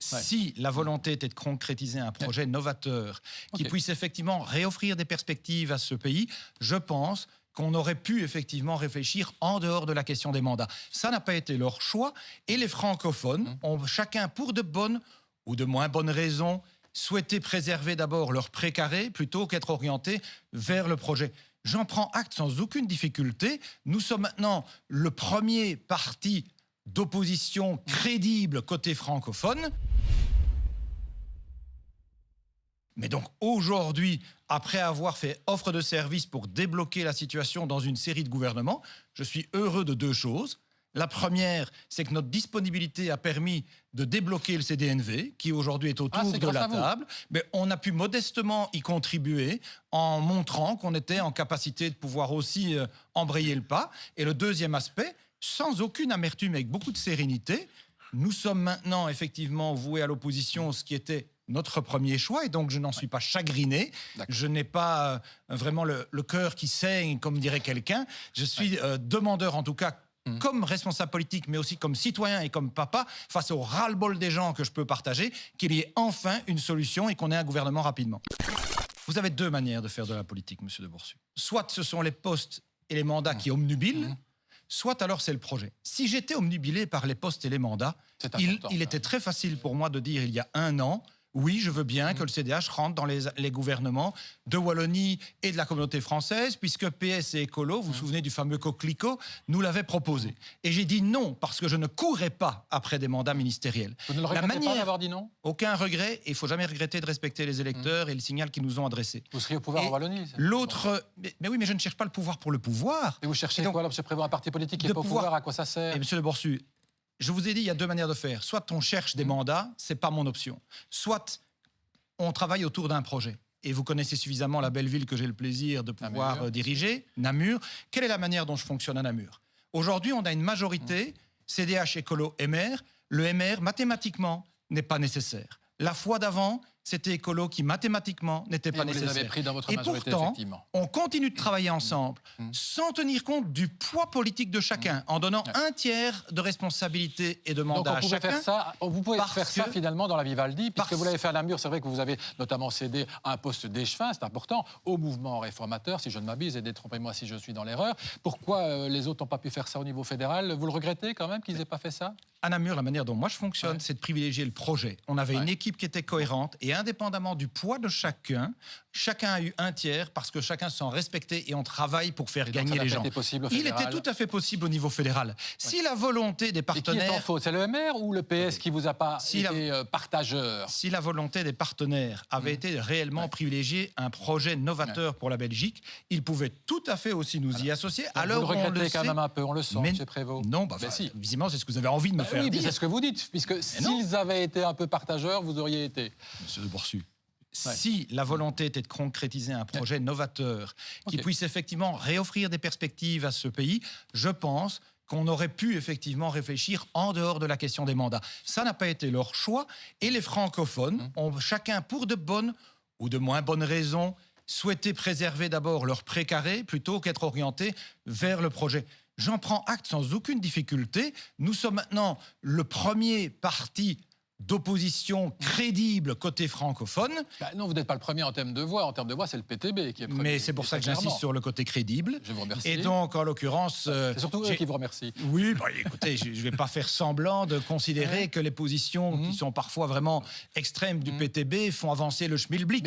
Si la volonté était de concrétiser un projet novateur qui puisse effectivement réoffrir des perspectives à ce pays, je pense qu'on aurait pu effectivement réfléchir en dehors de la question des mandats. Ça n'a pas été leur choix et les francophones ont chacun, pour de bonnes ou de moins bonnes raisons, souhaité préserver d'abord leur précaré plutôt qu'être orientés vers le projet. J'en prends acte sans aucune difficulté. Nous sommes maintenant le premier parti d'opposition crédible côté francophone. Mais donc aujourd'hui, après avoir fait offre de service pour débloquer la situation dans une série de gouvernements, je suis heureux de deux choses. La première, c'est que notre disponibilité a permis de débloquer le CDNV, qui aujourd'hui est autour de la table. Mais on a pu modestement y contribuer en montrant qu'on était en capacité de pouvoir aussi embrayer le pas. Et le deuxième aspect, sans aucune amertume, avec beaucoup de sérénité, nous sommes maintenant effectivement voués à l'opposition, ce qui était notre premier choix, et donc je n'en suis pas chagriné. Je n'ai pas vraiment le cœur qui saigne, comme dirait quelqu'un. Je suis demandeur, en tout cas, comme responsable politique, mais aussi comme citoyen et comme papa, face au ras-le-bol des gens que je peux partager, qu'il y ait enfin une solution et qu'on ait un gouvernement rapidement. Vous avez deux manières de faire de la politique, monsieur de Boursu. Soit ce sont les postes et les mandats qui soit alors c'est le projet. Si j'étais omnubilé par les postes et les mandats, il était très facile pour moi de dire il y a un an, oui, je veux bien que le CDH rentre dans les gouvernements de Wallonie et de la communauté française, puisque PS et Écolo, vous vous souvenez du fameux coquelicot, nous l'avaient proposé. Et j'ai dit non, parce que je ne courrais pas après des mandats ministériels. Vous ne le regrettez pas d'avoir dit non ? Aucun regret, et il ne faut jamais regretter de respecter les électeurs et le signal qu'ils nous ont adressé. Vous seriez au pouvoir en Wallonie. L'autre... Mais oui, mais je ne cherche pas le pouvoir pour le pouvoir. Et vous cherchez quoi, alors, M. Prévost, un parti politique qui n'est pas au pouvoir, à quoi ça sert ? Et M. de Boursu, je vous ai dit, il y a deux manières de faire. Soit on cherche des mandats, c'est pas mon option. Soit on travaille autour d'un projet. Et vous connaissez suffisamment la belle ville que j'ai le plaisir de pouvoir diriger, Namur. Quelle est la manière dont je fonctionne à Namur ? Aujourd'hui, on a une majorité, CDH, Écolo, MR. Le MR, mathématiquement, n'est pas nécessaire. La fois d'avant, c'était Écolo qui, mathématiquement, n'était pas nécessaire. Vous les avez pris dans votre majorité, pourtant, effectivement. on continue de travailler ensemble, sans tenir compte du poids politique de chacun, en donnant un tiers de responsabilité et de mandat à chacun. Vous pouvez faire ça finalement dans la Vivaldi, puisque vous l'avez fait à Namur. C'est vrai que vous avez notamment cédé un poste d'échevin, c'est important, au mouvement réformateur, si je ne m'abuse, et détrompez-moi si je suis dans l'erreur. Pourquoi les autres n'ont pas pu faire ça au niveau fédéral ? Vous le regrettez quand même qu'ils n'aient pas fait ça ? À Namur, la manière dont moi je fonctionne, c'est de privilégier le projet. On avait une équipe qui était cohérente et indépendamment du poids de chacun a eu un tiers parce que chacun se sent respecté et on travaille pour faire gagner les gens. Il était tout à fait possible au niveau fédéral. Si la volonté des partenaires... Et qui est en faute ? C'est le MR ou le PS qui vous a pas été partageur ? Si la volonté des partenaires avait été réellement privilégier un projet novateur pour la Belgique, ils pouvaient tout à fait aussi nous y associer. Alors, vous le regrettez quand même un peu, on le sent, M. Prévost. Non, visiblement, c'est ce que vous avez envie de me faire dire. C'est ce que vous dites, puisque s'ils avaient été un peu partageurs, vous auriez été. Monsieur de Boursu, si la volonté était de concrétiser un projet novateur qui puisse effectivement réoffrir des perspectives à ce pays, je pense qu'on aurait pu effectivement réfléchir en dehors de la question des mandats. Ça n'a pas été leur choix et les francophones ont chacun, pour de bonnes ou de moins bonnes raisons, souhaité préserver d'abord leur précaré plutôt qu'être orientés vers le projet. J'en prends acte sans aucune difficulté. Nous sommes maintenant le premier parti d'opposition crédible côté francophone. Non, vous n'êtes pas le premier en termes de voix. En termes de voix, c'est le PTB qui est premier. Mais c'est pour ça que j'insiste sur le côté crédible. Je vous remercie. Et donc, en l'occurrence... c'est surtout eux qui vous remercient. Oui, écoutez, je ne vais pas faire semblant de considérer que les positions qui sont parfois vraiment extrêmes du PTB font avancer le schmilblick.